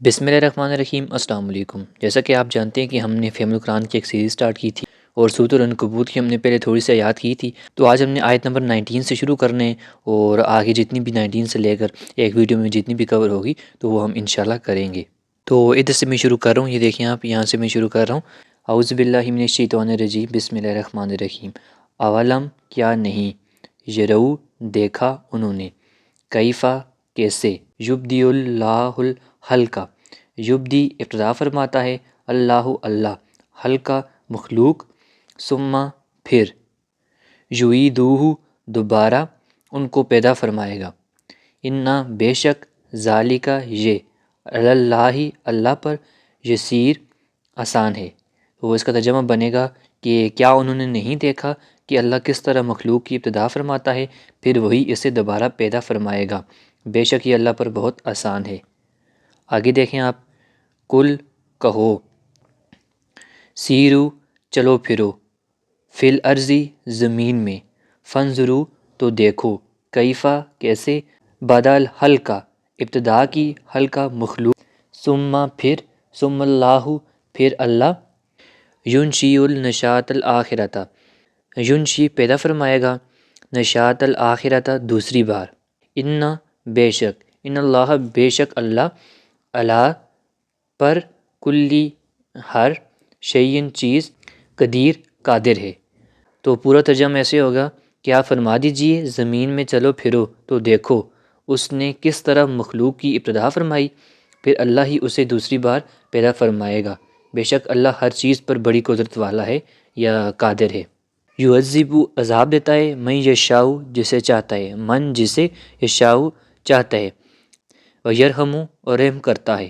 بسم اللہ الرحمن الرحیم۔ السلام علیکم۔ جیسا کہ آپ جانتے ہیں کہ ہم نے فہم القرآن کی ایک سیریز سٹارٹ کی تھی اور سورۃ العنکبوت کی ہم نے پہلے تھوڑی سی آیات کی تھی، تو آج ہم نے آیت نمبر 19 سے شروع کرنے ہیں اور آگے جتنی بھی 19 سے لے کر ایک ویڈیو میں جتنی بھی کور ہوگی تو وہ ہم انشاءاللہ کریں گے۔ تو ادھر سے میں شروع کر رہا ہوں، یہ دیکھیں آپ، یہاں سے میں شروع کر رہا ہوں۔ اعوذ باللہ من الشیطان الرجیم، بسم اللہ الرحمن الرحیم۔ اولم کیا نہیں، یرو دیکھا انہوں نے، کیفا کیسے، یبدی اللہ الخلق، یبدی ابتدا فرماتا ہے، اللہ اللہ، حلقہ مخلوق، ثم پھر، یعیدوہ دوبارہ ان کو پیدا فرمائے گا، انا بے شک، ذالک یہ، اللہ اللہ پر، یسیر آسان ہے۔ تو اس کا ترجمہ بنے گا کہ کیا انہوں نے نہیں دیکھا کہ اللہ کس طرح مخلوق کی ابتدا فرماتا ہے پھر وہی اسے دوبارہ پیدا فرمائے گا، بے شک یہ اللہ پر بہت آسان ہے۔ آگے دیکھیں آپ، کل کہو، سیرو چلو پھرو، فی الارضی زمین میں، فانظرو تو دیکھو، کیفا کیسے، بدل حلقہ ابتدا کی، حلقہ مخلوق، ثم پھر، ثم اللہ پھر اللہ، ینشی النشاط الآخرۃ، ینشی پیدا فرمائے گا، نشاط الآخرۃ دوسری بار، ان بے شک، ان اللہ بے شک اللہ، اللہ پر، کلی ہر، شیئن چیز، قدیر قادر ہے۔ تو پورا ترجمہ ایسے ہوگا کہ آپ فرما دیجئے زمین میں چلو پھرو تو دیکھو اس نے کس طرح مخلوق کی ابتدا فرمائی، پھر اللہ ہی اسے دوسری بار پیدا فرمائے گا، بے شک اللہ ہر چیز پر بڑی قدرت والا ہے یا قادر ہے۔ یعذب عذاب دیتا ہے، من یشاء جسے چاہتا ہے، من جسے، یشاء چاہتا ہے، ویرحم اور رحم کرتا ہے،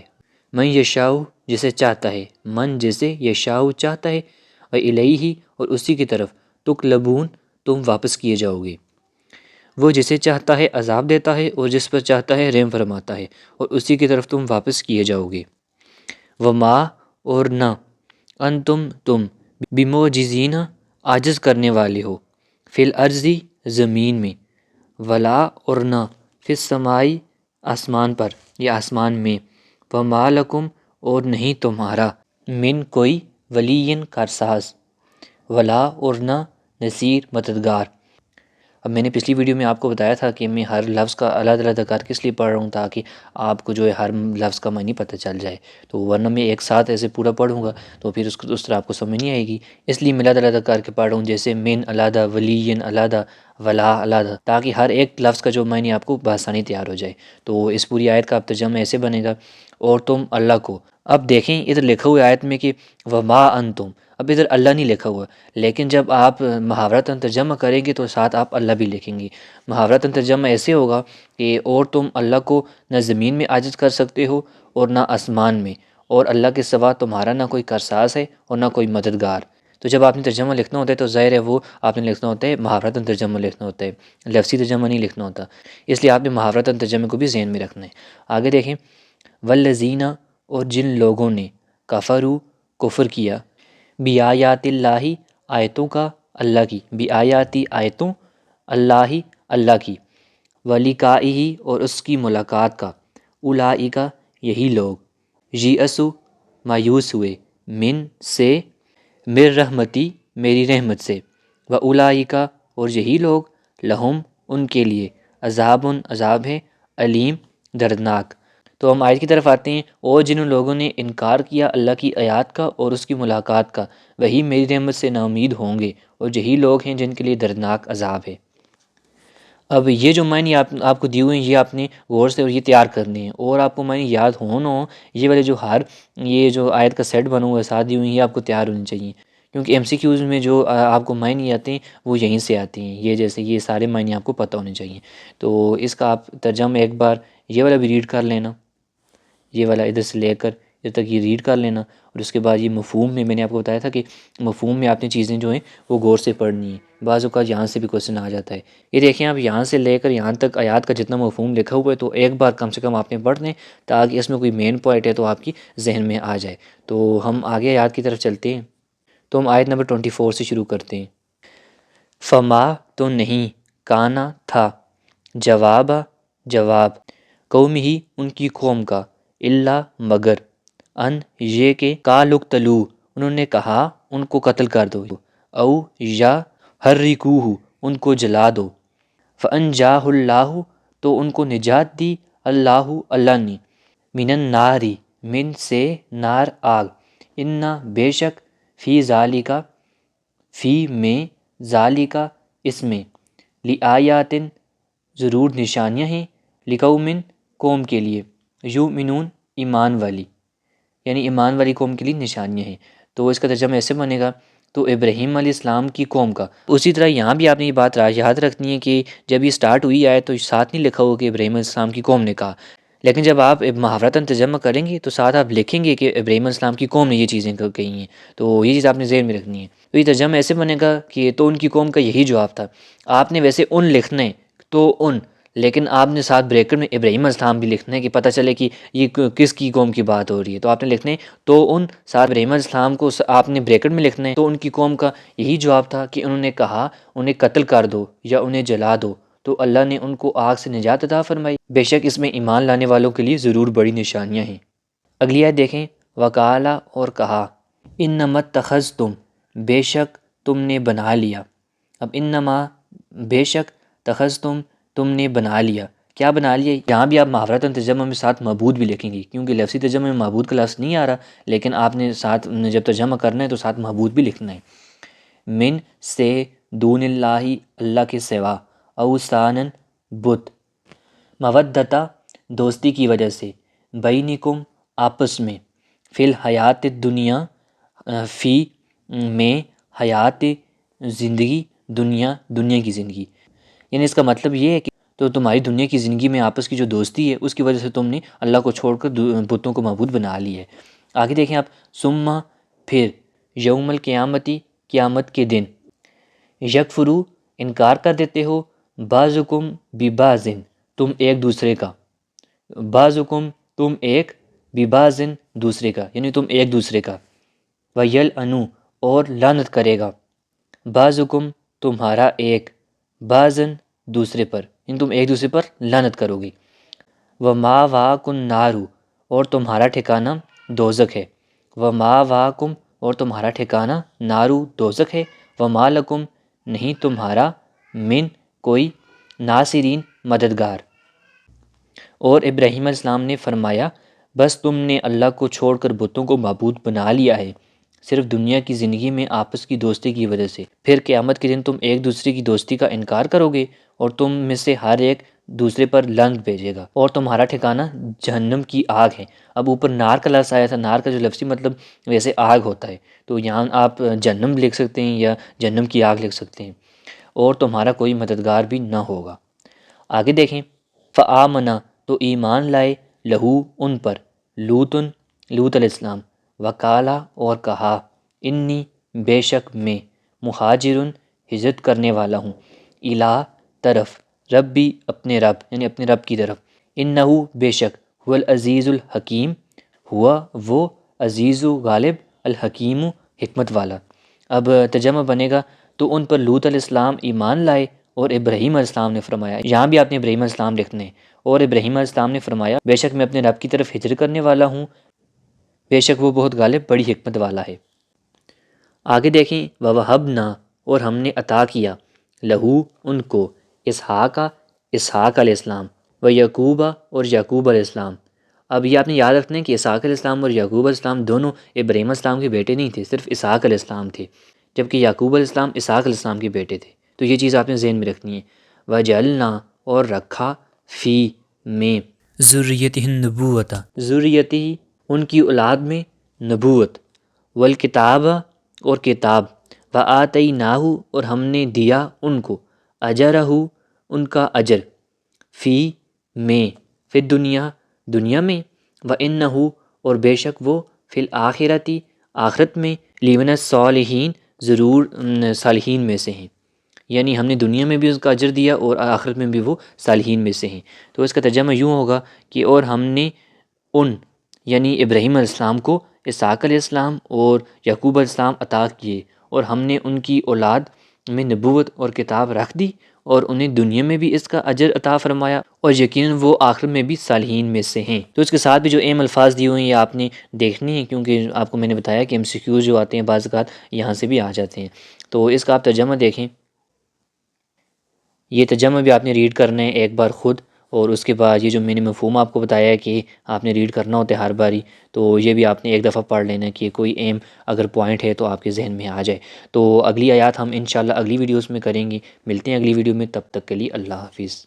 من یشاء جسے چاہتا ہے، من جسے، یشاء چاہتا ہے، وإلیہ اور اسی کی طرف، تقلبون تم واپس کیے جاؤ گے۔ وہ جسے چاہتا ہے عذاب دیتا ہے اور جس پر چاہتا ہے رحم فرماتا ہے اور اسی کی طرف تم واپس کیے جاؤ گے۔ وما اور نہ، انتم تم، بمعجزین عاجز کرنے والے ہو، فی الارضی زمین میں، ولا اور نہ، فی السماء آسمان پر یا آسمان میں، وما لکم اور نہیں تمہارا، من کوئی، ولی کارساز، ولا اور نہ، نصیر مددگار۔ اب میں نے پچھلی ویڈیو میں آپ کو بتایا تھا کہ میں ہر لفظ کا علیحدہ علیحدہ کر کس لیے پڑھ رہا ہوں، تاکہ آپ کو جو ہے ہر لفظ کا معنی پتہ چل جائے، تو ورنہ میں ایک ساتھ ایسے پورا پڑھوں گا تو پھر اس طرح آپ کو سمجھ نہیں آئے گی، اس لیے میں علیحدہ علیحدہ کر کے پڑھ رہا ہوں، جیسے من علیحدہ، ولی علیحدہ، ولا علیحدہ، تاکہ ہر ایک لفظ کا جو معنی آپ کو بآسانی تیار ہو جائے۔ تو اس پوری آیت کا اب ترجمہ ایسے بنے گا، اور تم اللہ کو، اب دیکھیں ادھر لکھا ہوا آیت میں کہ وما انتم، اب ادھر اللہ نہیں لکھا ہوا، لیکن جب آپ محاورتاً ترجمہ کریں گے تو ساتھ آپ اللہ بھی لکھیں گے۔ محاورتاً ترجمہ ایسے ہوگا کہ اور تم اللہ کو نہ زمین میں عاجز کر سکتے ہو اور نہ آسمان میں، اور اللہ کے سوا تمہارا نہ کوئی کارساز ہے اور نہ کوئی مددگار۔ تو جب آپ نے ترجمہ لکھنا ہوتا ہے تو ظاہر ہے وہ آپ نے لکھنا ہوتا ہے، محاورتاً ترجمہ لکھنا ہوتا ہے، لفظی ترجمہ نہیں لکھنا ہوتا، اس لیے آپ نے محاورتاً ترجمے کو بھی ذہن میں رکھنا ہے۔ آگے دیکھیں، والذین اور جن لوگوں نے، کفروا کفر کیا، بآیات اللہ آیتوں کا، اللہ کی، بآیاتی آیتوں، اللہ اللہ کی، ولقائہ اور اس کی ملاقات کا، اولئک یہی لوگ، یئسوا مایوس ہوئے، من سے، من رحمتی میری رحمت سے، واولئک اور یہی لوگ، لہم ان کے لیے، عذاب عذاب ہے، علیم دردناک۔ تو ہم آیت کی طرف آتے ہیں، اور جن لوگوں نے انکار کیا اللہ کی آیات کا اور اس کی ملاقات کا، وہی میری رحمت سے نا امید ہوں گے، اور یہی لوگ ہیں جن کے لیے دردناک عذاب ہے۔ اب یہ جو معنی آپ کو دیے ہوئے ہیں، یہ آپ نے غور سے اور یہ تیار کرنے ہیں، اور آپ کو معنی یاد ہوں نہ ہوں، یہ والے جو یہ جو آیت کا سیٹ بنا ہوا ہے ساتھ دی ہوئی ہیں، یہ آپ کو تیار ہونی چاہیے، کیونکہ ایم سی کیوز میں جو آپ کو معنی آتے ہیں وہ یہیں سے آتے ہیں، یہ جیسے یہ سارے معنی آپ کو پتہ ہونے چاہیے۔ تو اس کا آپ ترجمہ ایک بار یہ والا بھی ریڈ کر لینا، یہ والا ادھر سے لے کر ادھر تک یہ ریڈ کر لینا، اور اس کے بعد یہ مفہوم میں نے آپ کو بتایا تھا کہ مفہوم میں آپ نے چیزیں جو ہیں وہ غور سے پڑھنی ہیں، بعض اوقات یہاں سے بھی کوشچن آ جاتا ہے۔ یہ دیکھیں آپ، یہاں سے لے کر یہاں تک آیات کا جتنا مفہوم لکھا ہوا ہے تو ایک بار کم سے کم آپ نے پڑھ لیں، تاکہ اس میں کوئی مین پوائنٹ ہے تو آپ کی ذہن میں آ جائے۔ تو ہم آگے آیات کی طرف چلتے ہیں، تو ہم آیت نمبر 24 سے شروع کرتے ہیں۔ فما تو نہیں، کانا تھا، جواب قوم ہی ان کی قوم کا، اللہ مگر، ان یہ کہ قالوا انہوں نے کہا ان کو قتل کر دو، او یا حرکوہ ان کو جلا دو، فانجاہ اللہ تو ان کو نجات دی اللہ نے، من الناری من سے نار آگ، انا بے شک فی ذالکا فی میں ذالکا اس میں، لآیاتن ضرور نشانیاں ہیں، لقومن قوم کے لیے، یؤمنون ایمان والی، یعنی ایمان والی قوم کے لیے نشانیاں ہیں۔ تو اس کا ترجمہ ایسے بنے گا، تو ابراہیم علیہ السلام کی قوم کا، اسی طرح یہاں بھی آپ نے یہ بات یاد رکھنی ہے کہ جب یہ سٹارٹ ہوئی آئے تو ساتھ نہیں لکھا ہوا کہ ابراہیم علیہ السلام کی قوم نے کہا، لیکن جب آپ محاورتاً ترجمہ کریں گے تو ساتھ آپ لکھیں گے کہ ابراہیم علیہ السلام کی قوم نے یہ چیزیں کہی ہیں، تو یہ چیز آپ نے ذہن میں رکھنی ہے۔ تو یہ ترجمہ ایسے بنے گا کہ تو ان کی قوم کا یہی جواب تھا، آپ نے ویسے ان لکھنا ہے تو ان، لیکن آپ نے ساتھ بریکٹ میں ابراہیم علیہ السلام بھی لکھنا ہے کہ پتہ چلے کہ یہ کس کی قوم کی بات ہو رہی ہے، تو آپ نے لکھنا ہے تو ان، ساتھ ابراہیم علیہ السلام کو آپ نے بریکٹ میں لکھنا ہے، تو ان کی قوم کا یہی جواب تھا کہ انہوں نے کہا انہیں قتل کر دو یا انہیں جلا دو، تو اللہ نے ان کو آگ سے نجات عطا فرمائی، بے شک اس میں ایمان لانے والوں کے لیے ضرور بڑی نشانیاں ہیں۔ اگلی آیت دیکھیں، وقالا اور کہا، انما اتخذتم بے شک تم نے بنا لیا، اب انما بے شک تم نے بنا لیا، کیا بنا لیا؟ یہاں بھی آپ محاورتاً ترجمہ میں ساتھ معبود بھی لکھیں گے، کیونکہ لفظی ترجمہ میں معبود کا لفظ نہیں آ رہا، لیکن آپ نے ساتھ جب ترجمہ کرنا ہے تو ساتھ معبود بھی لکھنا ہے۔ من سے دون اللہ اللہ کے سوا، اوثانن بت، مودتا دوستی کی وجہ سے، بینکم آپس میں، فی الحیات دنیا فی میں حیات زندگی دنیا کی زندگی، یعنی اس کا مطلب یہ ہے کہ تو تمہاری دنیا کی زندگی میں آپس کی جو دوستی ہے اس کی وجہ سے تم نے اللہ کو چھوڑ کر بتوں کو معبود بنا لی ہے۔ آگے دیکھیں آپ، ثم پھر، یوم القیامتی قیامت کے دن، یکفرو انکار کر دیتے ہو، بعضکم ببعضن تم ایک دوسرے کا، بعضکم تم ایک، ببعضن دوسرے کا، یعنی تم ایک دوسرے کا، ویلعنو اور لعنت کرے گا، بعضکم تمہارا ایک، بعضن دوسرے پر، یعنی تم ایک دوسرے پر لعنت کرو گے، وماواکم النار اور تمہارا ٹھکانہ دوزخ ہے، وماواکم اور تمہارا ٹھکانہ نارو دوزخ ہے، وما لکم نہیں تمہارا، من کوئی، ناصرین مددگار۔ اور ابراہیم علیہ السلام نے فرمایا بس تم نے اللہ کو چھوڑ کر بتوں کو معبود بنا لیا ہے صرف دنیا کی زندگی میں آپس کی دوستی کی وجہ سے، پھر قیامت کے دن تم ایک دوسرے کی دوستی کا انکار کرو گے اور تم میں سے ہر ایک دوسرے پر لعنت بھیجے گا، اور تمہارا ٹھکانہ جہنم کی آگ ہے۔ اب اوپر نار کا لفظ آیا تھا، نار کا جو لفظی مطلب ویسے آگ ہوتا ہے، تو یہاں آپ جہنم لکھ سکتے ہیں یا جہنم کی آگ لکھ سکتے ہیں، اور تمہارا کوئی مددگار بھی نہ ہوگا۔ آگے دیکھیں، فآمنا تو ایمان لائے، لہو ان پر، لوط علیہ السلام، وکالا اور کہا، انی بے شک میں، مہاجرن ہجرت کرنے والا ہوں، الہ طرف، ربی اپنے رب، یعنی اپنے رب کی طرف، انہو بے شک، هو العزیز الحکیم، ہوا وہ عزیز و غالب، الحکیم حکمت والا۔ اب ترجمہ بنے گا، تو ان پر لوط علیہ السلام ایمان لائے اور ابراہیم علیہ السلام نے فرمایا، یہاں بھی آپ نے ابراہیم علیہ السلام لکھنے ہیں، اور ابراہیم علیہ السلام نے فرمایا بے شک میں اپنے رب کی طرف ہجرت کرنے والا ہوں، بے شک وہ بہت غالب بڑی حکمت والا ہے۔ آگے دیکھیں، وَوَهَبْنَا اور ہم نے عطا کیا، لہو ان کو، اسحاق علیہ السلام، ویعقوب اور یعقوب علیہ السلام۔ اب یہ آپ نے یاد رکھنا ہے کہ اسحاق علیہ السلام اور یعقوب علیہ السلام دونوں ابراہیم علیہ السلام کے بیٹے نہیں تھے، صرف اسحاق علیہ السلام تھے، جبکہ یعقوب علیہ السلام اسحاق علیہ السلام کے بیٹے تھے، تو یہ چیز آپ نے ذہن میں رکھنی ہے۔ وَجَعَلْنَا اور رکھا، فی میں، ذریتہ النبوۃ ذریتہ ان کی اولاد میں نبوت، والکتاب اور کتاب، وآتیناہ اور ہم نے دیا ان کو، اجرہ ان کا اجر، فی میں، فی دنیا دنیا میں، وانہ اور بے شک وہ، فی الآخرتی آخرت میں، لمن الصالحین ضرور صالحین میں سے ہیں، یعنی ہم نے دنیا میں بھی اس کا اجر دیا اور آخرت میں بھی وہ صالحین میں سے ہیں۔ تو اس کا ترجمہ یوں ہوگا کہ اور ہم نے ان، یعنی ابراہیم علیہ السلام کو اسحاق علیہ السلام اور یعقوب علیہ السلام عطا کیے، اور ہم نے ان کی اولاد میں نبوت اور کتاب رکھ دی، اور انہیں دنیا میں بھی اس کا اجر عطا فرمایا، اور یقیناً وہ آخر میں بھی صالحین میں سے ہیں۔ تو اس کے ساتھ بھی جو اہم الفاظ دیے ہوئے ہیں یہ آپ نے دیکھنی ہیں، کیونکہ آپ کو میں نے بتایا کہ MCQs جو آتے ہیں بعض اوقات یہاں سے بھی آ جاتے ہیں۔ تو اس کا آپ ترجمہ دیکھیں، یہ ترجمہ بھی آپ نے ریڈ کرنا ہے ایک بار خود، اور اس کے بعد یہ جو میں نے مفہوم آپ کو بتایا ہے کہ آپ نے ریڈ کرنا ہوتا ہے ہر باری، تو یہ بھی آپ نے ایک دفعہ پڑھ لینا کہ کوئی ایم اگر پوائنٹ ہے تو آپ کے ذہن میں آ جائے۔ تو اگلی آیات ہم انشاءاللہ اگلی ویڈیوز میں کریں گے۔ ملتے ہیں اگلی ویڈیو میں، تب تک کے لیے اللہ حافظ۔